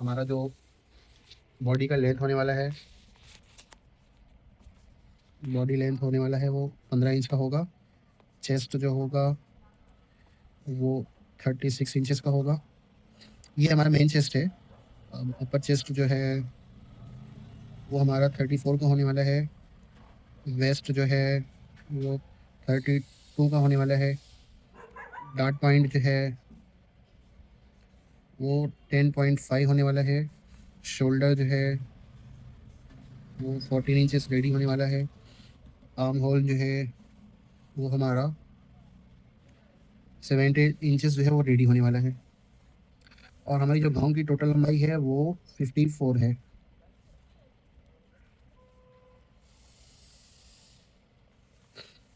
हमारा जो बॉडी का लेंथ होने वाला है, बॉडी लेंथ होने वाला है वो 15 इंच का होगा। चेस्ट जो होगा वो 36 इंचेस का होगा। ये हमारा मेन चेस्ट है। अपर चेस्ट जो है वो हमारा 34 का होने वाला है। वेस्ट जो है वो 32 का होने वाला है। डार्ट पॉइंट जो है वो 10.5 होने वाला है। शोल्डर जो है वो 14 इंचेस रेडी होने वाला है। आर्म होल जो है वो हमारा 70 इंचेस जो है वो रेडी होने वाला है। और हमारी जो घाव की टोटल लंबाई है वो 54 है।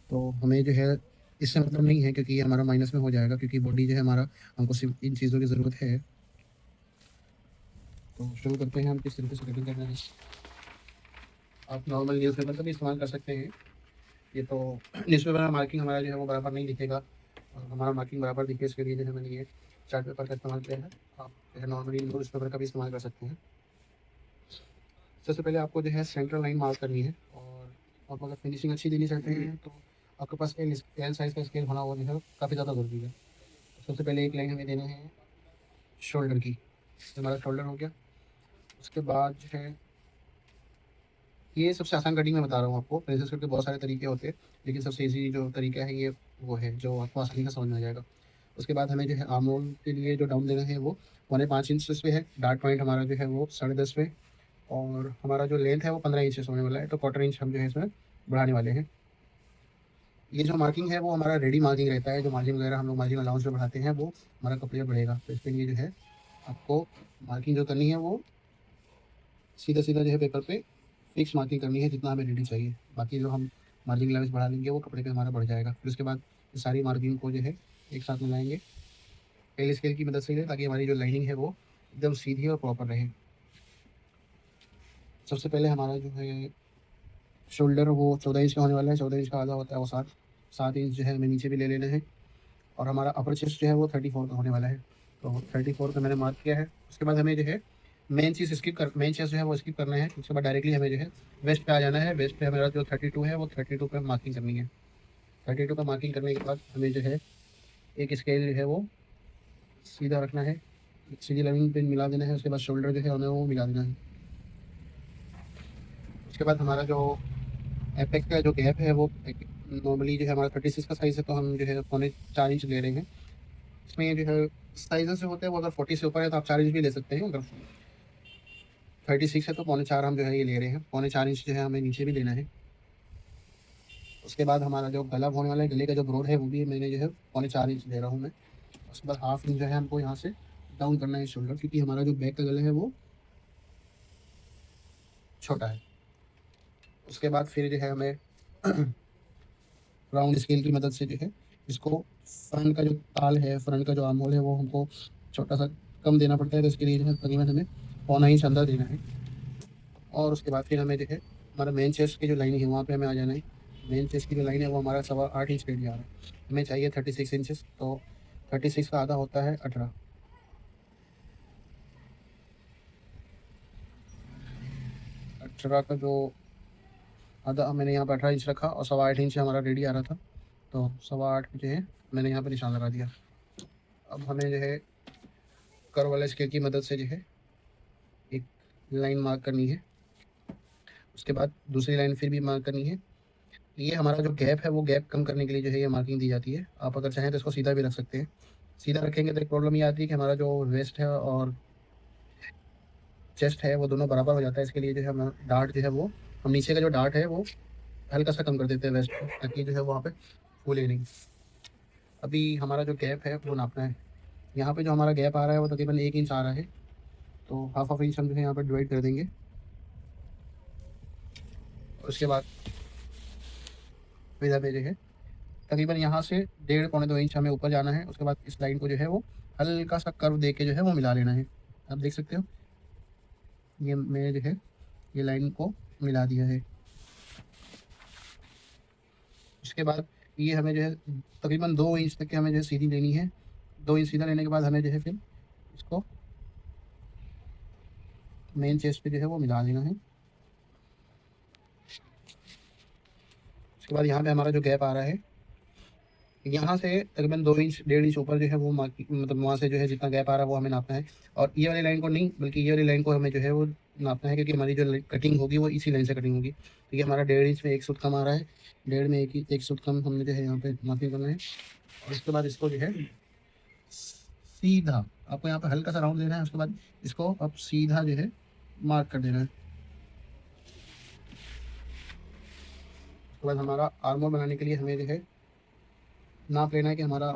तो हमें जो है इससे मतलब नहीं है, क्योंकि ये हमारा माइनस में हो जाएगा, क्योंकि बॉडी जो है हमारा, हमको सिर्फ इन चीज़ों की ज़रूरत है। तो शुरू करते हैं हम किस तरीके से कटिंग करना है। आप नॉर्मल न्यूज़पेपर का भी इस्तेमाल कर सकते हैं। ये तो न्यूज़पेपर में मार्किंग हमारा जो है वो बराबर नहीं दिखेगा, और हमारा मार्किंग बराबर दिखे इसके लिए जो है मैंने ये चार्ट पेपर का इस्तेमाल किया है। आप जो है नॉर्मली न्यूज़पेपर का भी इस्तेमाल कर सकते हैं। सबसे पहले आपको जो है सेंट्रल लाइन मार्क करनी है, और आप अगर फिनिशिंग अच्छी देनी चाहते हैं तो आपके पास एल साइज़ का स्केल होना वो जो है काफ़ी ज़्यादा ज़रूरी है। सबसे पहले एक लाइन हमें देना है शोल्डर की। हमारा शोल्डर हो गया। उसके बाद जो है ये सबसे आसान कटिंग मैं बता रहा हूँ आपको। प्रेसेस कट के बहुत सारे तरीके होते हैं, लेकिन सबसे ईज़ी जो तरीका है ये वो है जो आपको आसानी से समझ में आ जाएगा। उसके बाद हमें जो है आर्म होल के लिए जो डाउन देना है वो 5.25 इंच पे है। डार्ट पॉइंट हमारा जो है वो 10.5 पे, और हमारा जो लेंथ है वो 15 इंचेस होने वाला है। तो 1/4 इंच हम जो है इसमें बढ़ाने वाले हैं। ये जो मार्किंग है वो हमारा रेडी मार्किंग रहता है। जो मार्जिन वगैरह हम लोग मार्जिन अलाउंस में बढ़ाते हैं वो हमारा कपड़े में बढ़ेगा। तो इसके लिए जो है आपको मार्किंग जो करनी है वो सीधा जो है पेपर पे फिक्स मार्किंग करनी है, जितना हमें रेडी चाहिए। बाकी जो हम मार्जिन लेवल्स बढ़ा लेंगे वो कपड़े पे हमारा बढ़ जाएगा। फिर उसके बाद ये सारी मार्किंग को जो है एक साथ मिलाएंगे टेल स्केल की मदद से, ताकि हमारी जो लाइनिंग है वो एकदम सीधी और प्रॉपर रहे। सबसे पहले हमारा जो है शोल्डर वो 14 इंच का होने वाला है। 14 इंच का आधा होता है वो 7 इंच जो है हमें नीचे भी ले लेना है। और हमारा अपर चेस्ट जो है वो 34 का होने वाला है। तो 34 का मैंने मार्क किया है। उसके बाद हमें जो है मेन चेस्ट जो है वो स्किप करना है। उसके बाद डायरेक्टली हमें जो है वेस्ट पे आ जाना है। वेस्ट पे हमारा जो 32 है वो 32 पे मार्किंग करनी है। 32 पे मार्किंग करने के बाद हमें जो है एक स्केल जो है वो सीधा रखना है, सीधी लाइन पे मिला देना है। उसके बाद शोल्डर जो है हमें वो मिला देना है। उसके बाद हमारा जो एपेक्स का जो गैप है वो नॉर्मली जो है हमारा 36 का साइज़ है, तो हम जो है 4.25 इंच ले रहे हैं। इसमें ये जो है साइज़ से होते हैं वो, अगर 40 से ऊपर है तो आप 4 इंच भी ले सकते हैं। अगर 36 है तो 4.25 हम जो है ये ले रहे हैं। 4.25 इंच जो है हमें नीचे भी लेना है। उसके बाद हमारा जो गला होने वाला है, गले का जो ब्रॉड है वो भी मैंने जो है 4.25 इंच ले रहा हूँ मैं। उसके बाद हाफ इंच जो है हमको यहाँ से डाउन करना है शोल्डर, क्योंकि हमारा जो बैक का गला है वो छोटा है। उसके बाद फिर जो है हमें राउंड स्केल की मदद से जो है इसको फ्रंट का जो ताल है, फ्रंट का जो आर्म होल है वो हमको छोटा सा कम देना पड़ता है। तो इसके लिए जो है तकरीबन हमें 1.25 इंच अंदर देना है। और उसके बाद फिर हमें जो है हमारा मेन चेस्ट की जो लाइन है वहाँ पे हमें आ जाना है। मेन चेस्ट की जो लाइन है वो हमारा 8.25 इंच रेडी आ रहा है। हमें चाहिए 36 इंचेस, तो 36 का आधा होता है 18। 18 का जो आधा मैंने यहाँ पर 18 इंच रखा, और 8.25 इंच हमारा रेडी आ रहा था। तो 8.25 जो है मैंने यहाँ पर निशान लगा दिया। अब हमें जो है कर्व वाला स्केल की मदद से जो है एक लाइन मार्क करनी है। उसके बाद दूसरी लाइन फिर भी मार्क करनी है। ये हमारा जो गैप है वो गैप कम करने के लिए जो है ये मार्किंग दी जाती है। आप अगर चाहें तो इसको सीधा भी रख सकते हैं। सीधा रखेंगे तो एक प्रॉब्लम ये आती है कि हमारा जो वेस्ट है और चेस्ट है वो दोनों बराबर हो जाता है। इसके लिए जो है हम डार्ट जो है वो हम नीचे का जो डार्ट है वो हल्का सा कम कर देते हैं वेस्ट को, ताकि जो है वहाँ पे फूले नहीं। अभी हमारा जो गैप है वो नापना है। यहाँ पे जो हमारा गैप आ रहा है वो तकरीबन 1 इंच आ रहा है। तो हाफ इंच हम जो है यहाँ पर डिवाइड कर देंगे। उसके बाद फिर हमें जो है तकरीबन यहाँ से 1.5 पौने 2 इंच हमें ऊपर जाना है। उसके बाद इस लाइन को जो है वो हल्का सा कर्व दे के जो है वो मिला लेना है। आप देख सकते हो ये मैंने जो है ये लाइन को मिला दिया है। उसके बाद ये हमें जो है तकरीबन 2 इंच तक की हमें जो है सीधी लेनी है। 2 इंच सीधा लेने के बाद हमें जो है फिर इसको मेन चेस्ट पे जो है वो मिला देना है। उसके बाद यहाँ पे हमारा जो गैप आ रहा है, यहाँ से तकरीबन 2 इंच 1.5 इंच ऊपर जो है वो मार्किंग, मतलब वहाँ से जो है जितना गैप आ रहा है वो हमें नापना है। और ये वाली लाइन को नहीं, बल्कि ये वाली लाइन को हमें जो है वो नापना है, क्योंकि हमारी जो कटिंग होगी वो इसी लाइन से कटिंग होगी। तो ये हमारा 1.5 इंच में 1 सूत कम आ रहा है, 1.5 में एक सूत कम हमने जो है यहाँ पे मार्किंग करना है। और उसके बाद इसको जो है सीधा आपको यहाँ पे हल्का सा राउंड देना है। उसके बाद इसको अब सीधा जो है मार्क कर देना है। उसके बाद हमारा आर्मोर बनाने के लिए हमें जो है नाप लेना है कि हमारा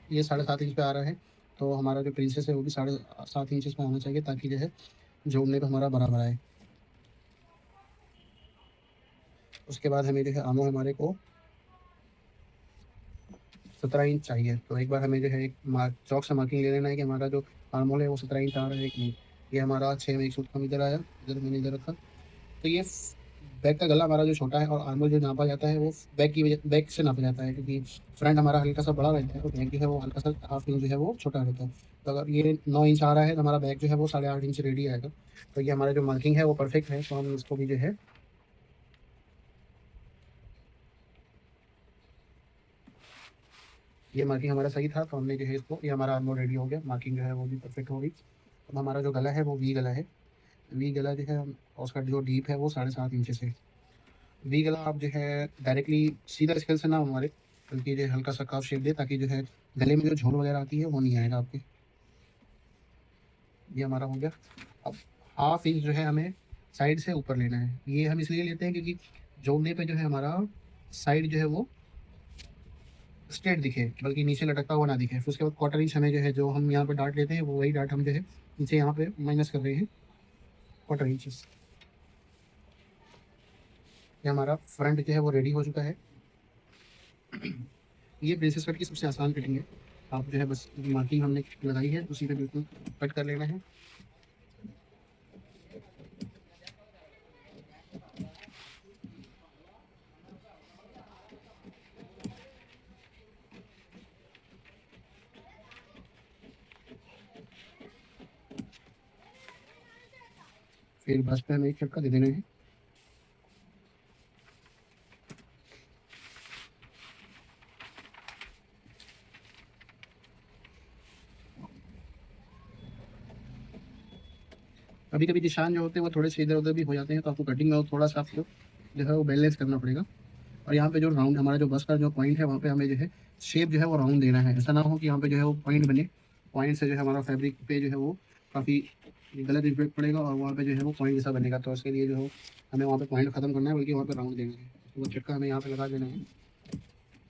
ये 7.5 इंच पे आ रहा है, तो हमारा जो प्रिंसेस है वो भी 7.5 इंचेस पे आना चाहिए, ताकि जो है जोड़ने पे हमारा बराबर आए। उसके बाद हमें जो है आर्मोर हमारे को 17 इंच चाहिए। तो एक बार हमें जो है एक चौक से मार्किंग ले लेना है कि हमारा जो आर्मोल है वो 17 इंच आ रहा है कि नहीं। ये हमारा 6 में 1 सूट कम इधर आया, इधर मैंने इधर रखा। तो ये बैक का गला हमारा जो छोटा है, और आर्मोल जो नापा जाता है वो बैक की वजह बैक से नापा जाता है, क्योंकि फ्रंट हमारा हल्का सा बड़ा रहता है और बैक जो है वो हल्का सा 1/2 इंच जो है वो छोटा रहता है। तो अगर ये 9 इंच आ रहा है तो हमारा बैक जो है वो 8.5 इंच रेडी आएगा। तो ये हमारा जो मार्किंग है वो परफेक्ट है। तो हम इसको भी जो है ये मार्किंग हमारा सही था, तो हमने जो है इसको, ये हमारा आर्मोल रेडी हो गया, मार्किंग जो है वो भी परफेक्ट हो गई। अब हमारा जो गला है वो वी गला है। वी गला जो है और उसका जो डीप है वो 7.5 इंच है। वी गला आप जो है डायरेक्टली सीधा स्केल से ना हमारे, बल्कि जो है हल्का सा कर्व शेप दे, ताकि जो है गले में जो झोल वगैरह आती है वो नहीं आएगा आपके। ये हमारा हो गया। अब 1/2 इंच जो है हमें साइड से ऊपर लेना है। ये हम इसलिए लेते हैं क्योंकि जोड़ने पे जो है हमारा साइड जो है वो स्ट्रेट दिखे, बल्कि नीचे लटकता हुआ ना दिखे। फिर उसके बाद 1/4 इंच हमें जो है, जो हम यहाँ पे डाट लेते हैं वो वही डाट हम जो है नीचे यहाँ पे माइनस कर रहे हैं 1/4 इंच। ये हमारा फ्रंट जो है वो रेडी हो चुका है। ये प्रिंसेस कट की सबसे आसान कटिंग है। आप जो है बस मार्किंग हमने लगाई है उसी पे बिल्कुल कट कर लेना है। फिर बस पे हमें एक झटका दे देना है। कभी कभी निशान जो होते हैं वो थोड़े से इधर उधर भी हो जाते हैं, तो आपको कटिंग में थोड़ा सा आपको जो है वो बैलेंस करना पड़ेगा। और यहाँ पे जो राउंड हमारा जो बस का जो पॉइंट है वहाँ पे हमें जो है शेप जो है वो राउंड देना है। ऐसा ना हो कि यहाँ पे जो है वो पॉइंट बने, पॉइंट से जो है हमारा फैब्रिक पे जो है वो काफ़ी गलत इफेक्ट पड़ेगा और वहाँ पे जो है वो पॉइंट जैसा बनेगा। तो उसके लिए जो है हमें वहाँ पे पॉइंट खत्म करना है, बल्कि वहाँ पे राउंड देना है। तो वो चक्का हमें यहाँ पे लगा देना है।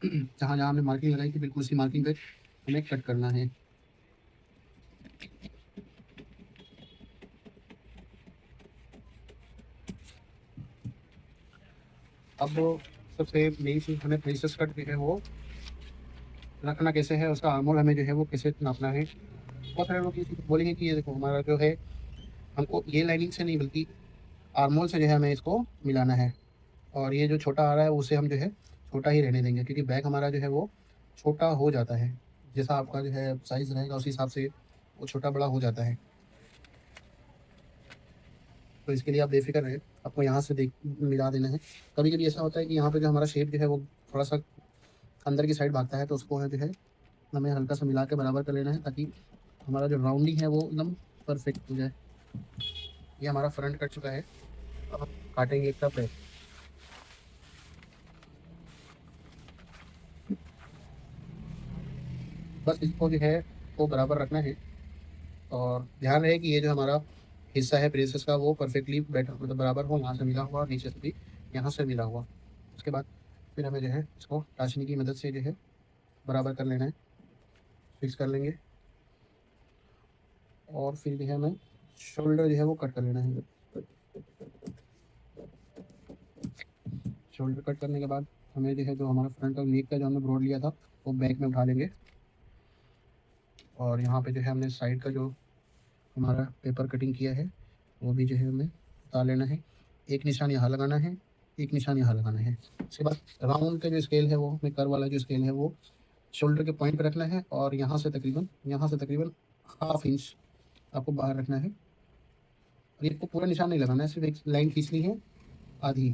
जहाँ जहाँ हमने मार्किंग लगाई थी बिल्कुल उसी मार्किंग पे हमें कट करना है। अब सबसे मेन चीज़ हमें प्रिंसेस कट जो है वो रखना कैसे है, उसका आर्मोल हमें जो है वो कैसे नापना है। बहुत सारे लोग ये बोलेंगे कि ये देखो हमारा जो है, हमको ये लाइनिंग से नहीं बल्कि आर्मोल से जो है हमें इसको मिलाना है। और ये जो छोटा आ रहा है उसे हम जो है छोटा ही रहने देंगे, क्योंकि बैक हमारा जो है वो छोटा हो जाता है। जैसा आपका जो है साइज़ रहेगा उसी हिसाब से वो छोटा बड़ा हो जाता है। तो इसके लिए आप बेफिक्र रहें, आपको यहाँ से देख मिला देना है। कभी कभी ऐसा होता है कि यहाँ पे जो हमारा शेप जो है वो थोड़ा सा अंदर की साइड भागता है, तो उसको है जो है हमें हल्का सा मिला के बराबर कर लेना है, ताकि हमारा जो राउंडिंग है वो एकदम परफेक्ट हो जाए। ये हमारा फ्रंट कट चुका है। अब हम काटेंगे एक कपड़े। बस इसको जो है वो बराबर रखना है, और ध्यान रहे कि ये जो हमारा हिस्सा है प्रेसेस का वो परफेक्टली बैठ मतलब बराबर हो, यहाँ से मिला हुआ और नीचे से भी यहाँ से मिला हुआ। उसके बाद फिर हमें जो है इसको टाचनी की मदद से जो है बराबर कर लेना है, फिक्स कर लेंगे। और फिर जो है हमें शोल्डर जो है वो कट कर लेना है। शोल्डर कट करने के बाद हमें जो है जो हमारा फ्रंट और नेक का जो हमने ब्रॉड लिया था वो बैक में उठा लेंगे। और यहाँ पे जो है हमने साइड का जो हमारा पेपर कटिंग किया है वो भी जो है हमें उतार लेना है। एक निशान यहाँ लगाना है, एक निशान यहाँ लगाना है। उसके बाद राउंड का जो स्केल है वो हमें कर्व वाला जो स्केल है वो शोल्डर के पॉइंट पे रखना है, और यहाँ से तकरीबन 1/2 इंच आपको बाहर रखना है। और ये आपको पूरा निशान नहीं लगाना है, सिर्फ एक लाइन खींचनी है, आधी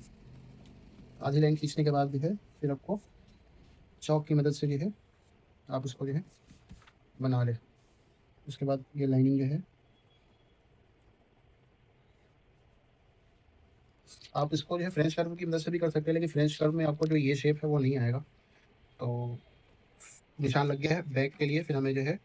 आधी लाइन खींचने के बाद जो है फिर आपको चौक की मदद से जो है आप उसको जो है बना लें। उसके बाद ये लाइनिंग जो है आप इसको जो है फ्रेंच कर्व की मदद से भी कर सकते हैं, लेकिन फ्रेंच कर्व में आपको जो ये शेप है वो नहीं आएगा। तो निशान लग गया है बैक के लिए। फिर हमें जो है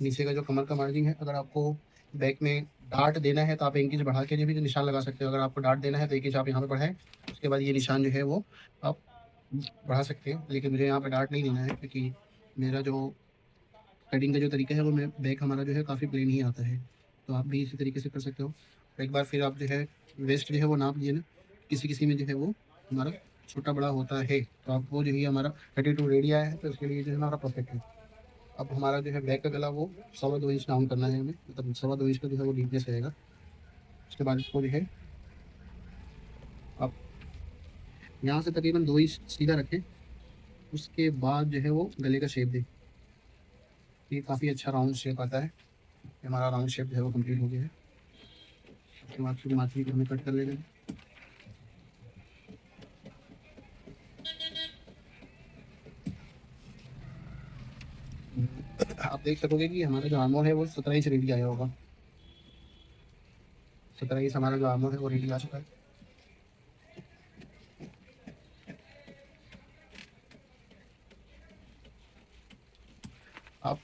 नीचे का जो कमर का मार्जिन है, अगर आपको बैक में डार्ट देना है तो आप 1 इंच बढ़ा के जो भी निशान लगा सकते हो। अगर आपको डार्ट देना है तो 1 इंच आप यहाँ पे बढ़ाएं, उसके बाद ये निशान जो है वो आप बढ़ा सकते हैं। लेकिन मुझे यहाँ पे डार्ट नहीं देना है, क्योंकि मेरा जो कटिंग का जो तरीका है वो मैं बैक हमारा जो है काफ़ी प्लेन ही आता है। तो आप भी इसी तरीके से कर सकते हो। एक बार फिर आप जो है वेस्ट जो है वो नाप लीजिए ना, किसी किसी में जो है वो हमारा छोटा बड़ा होता है। तो आप वो जो है हमारा 32 रेडी आया है, तो उसके लिए जो है हमारा परफेक्ट है। अब हमारा जो है बैक का गला वो 2.25 इंच डाउन करना है हमें, मतलब 2.25 इंच का जो है वो डीपनेस रहेगा। उसके बाद इसको जो है आप यहाँ से तकरीबन 2 इंच सीधा रखें। उसके बाद जो है वो गले का शेप दें। ये काफ़ी अच्छा राउंड शेप आता है। ये हमारा राउंड शेप जो है वो कंप्लीट हो गया है। उसके बाद फिर माथी को हमें कट कर लेना है। आप देख सकोगे कि हमारा जो आर्मोर है वो 17 इंच रेडी आया होगा। 17 इंच हमारा जो आर्मोर है वो रेडी आ चुका है। आप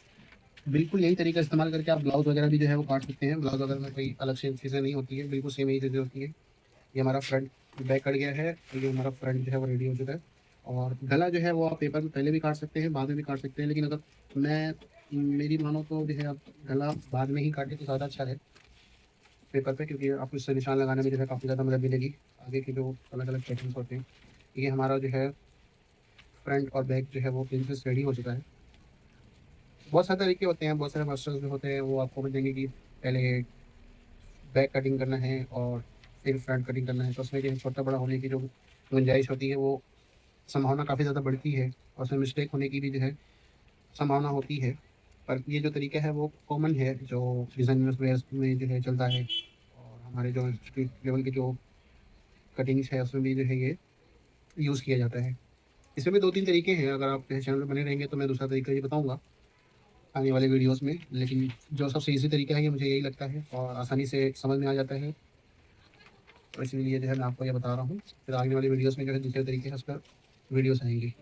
बिल्कुल यही तरीका इस्तेमाल करके आप ब्लाउज वगैरह भी जो है वो काट सकते हैं। ब्लाउज वगैरह में कोई अलग से चीज़ें नहीं होती है, बिल्कुल सेम यही चीज़ें होती है। ये हमारा फ्रंट बैक कट गया है, ये हमारा फ्रंट जो है वो रेडी हो चुका है। और गला जो है वो आप पेपर में पहले भी काट सकते हैं, बाद में भी काट सकते हैं, लेकिन अगर मैं मेरी मानो तो जो है आप गला बाद में ही काटें तो ज़्यादा अच्छा है पेपर पे, क्योंकि आपको इससे निशान लगाने में जो है काफ़ी ज़्यादा मदद मिलेगी। आगे की जो अलग अलग सेटिंग्स होते हैं, ये हमारा जो है फ्रंट और बैक जो है वो प्रिंसेस रेडी हो चुका है। बहुत सारे तरीके होते हैं, बहुत सारे मास्टर्स भी होते हैं, वो आपको बताएंगे कि पहले बैक कटिंग करना है और फिर फ्रंट कटिंग करना है। तो उसमें जो है छोटा बड़ा होने की जो गुंजाइश होती है वो संभावना काफ़ी ज़्यादा बढ़ती है, और उसमें मिस्टेक होने की भी जो है संभावना होती है। पर ये जो तरीका है वो कॉमन है, जो डिज़ाइन वेयर्स में जो है चलता है, और हमारे जो इंस्टीट्यूट लेवल की जो कटिंग्स है उसमें भी जो है ये यूज़ किया जाता है। इसमें भी 2-3 तरीके हैं, अगर आप मेरे चैनल पे बने रहेंगे तो मैं दूसरा तरीका ये बताऊँगा आने वाले वीडियोज़ में। लेकिन जो सबसे ईज़ी तरीका है ये मुझे यही लगता है और आसानी से समझ में आ जाता है, तो इसलिए जो है मैं आपको ये बता रहा हूँ। फिर आगे वाली वीडियोज़ में जो है दूसरे तरीके से उस पर वीडियोज़ आएँगी।